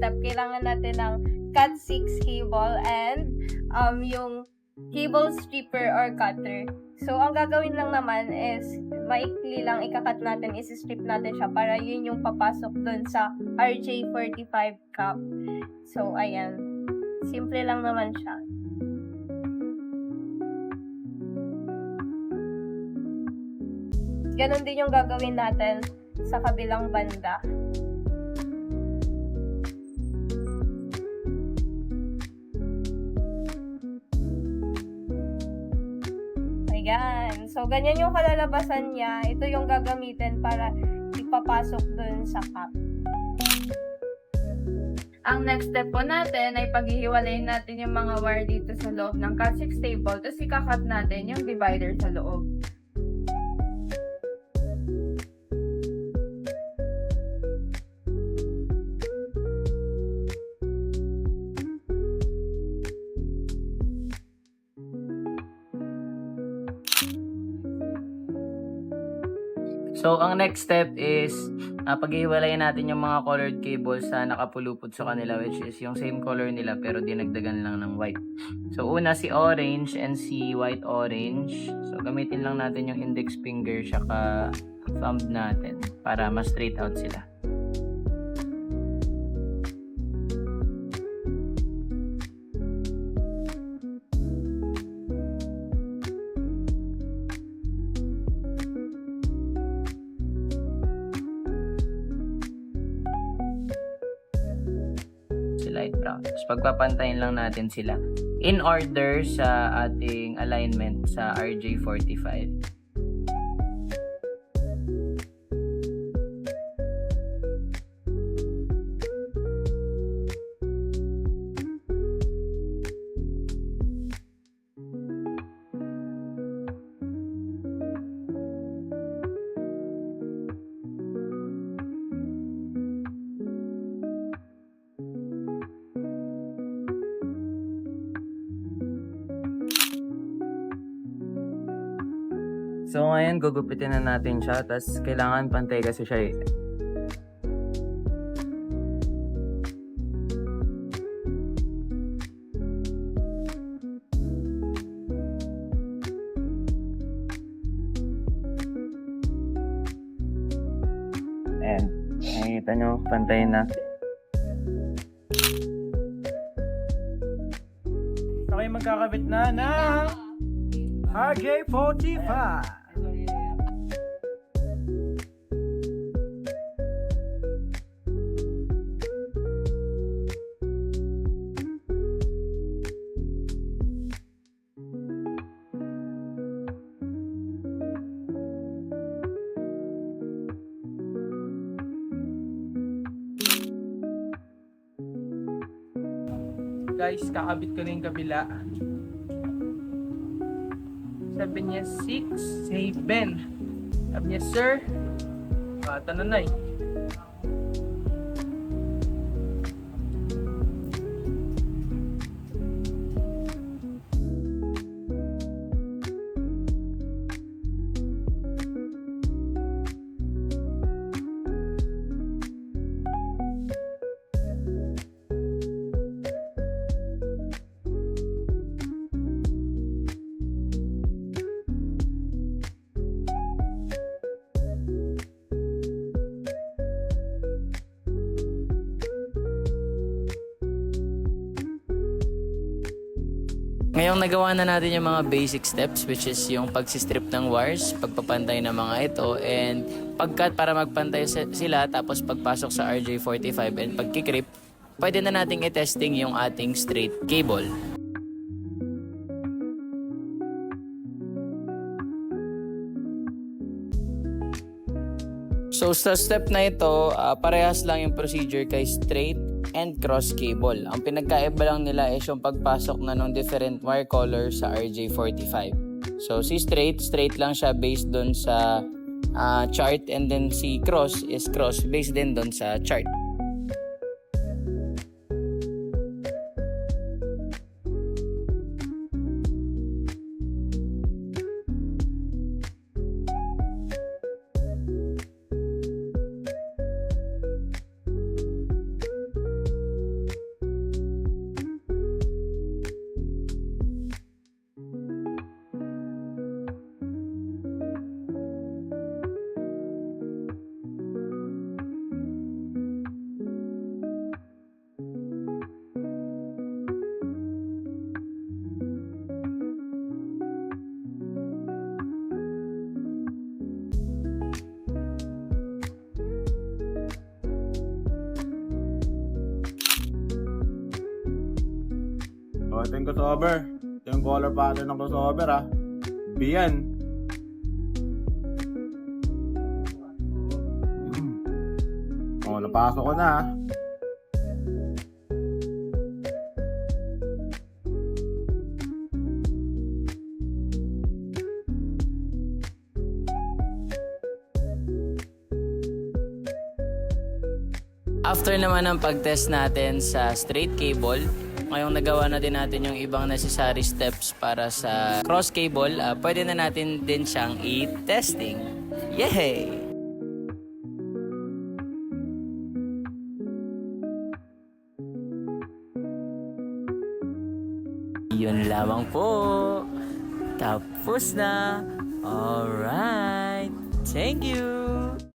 step, kailangan natin ng Cat6 cable and yung cable stripper or cutter. So, ang gagawin lang naman is, maikli lang ikakat natin, isi-strip natin siya para yun yung papasok dun sa RJ45 cap. So, ayan. Simple lang naman siya. Ganon din yung gagawin natin sa kabilang banda. Ayan. So, ganyan yung kalalabasan niya. Ito yung gagamitin para ipapasok dun sa cap. Ang next step po natin ay paghihiwalayin natin yung mga wire dito sa loob ng Cat6 cable, tapos ikakat natin yung divider sa loob. So, ang next step is paghihiwalayin natin yung mga colored cables sa nakapulupot sa kanila, which is yung same color nila pero dinagdagan lang ng white. So, una si orange and si white orange. So, gamitin lang natin yung index finger saka thumb natin para mas straight out sila. Light brown. Tapos pagpapantayin lang natin sila in order sa ating alignment sa RJ45. So ngayon gugupitin na natin siya, tapos kailangan pantay kasi siya eh. Ayan, nakikita nyo, pantay na. Okay, magkakabit na ng RJ45. Guys, kakabit ko na yung kabila. Sabi niya 6, 7. Sabi niya, sir, bata na na eh. Ngayong nagawa na natin yung mga basic steps, which is yung pagsistrip ng wires, pagpapantay ng mga ito, and pagkat para magpantay sila, tapos pagpasok sa RJ45 and pagkikrip, pwede na nating i-testing yung ating straight cable. So sa step na ito, parehas lang yung procedure kay straight and cross cable. Ang pinagkaiba lang nila is yung pagpasok na ng different wire color sa RJ45. So si straight lang siya based doon sa chart, and then si cross is cross based din doon sa chart. ito yung crossover. Ito yung color pattern ng crossover ha. B yan. Napasok ko na ha. After naman ng pag-test natin sa straight cable, ngayong nagawa na din natin yung ibang necessary steps para sa cross cable, pwede na natin din siyang i-testing. Yay! Yun lamang po. Tapos na. Alright. Thank you.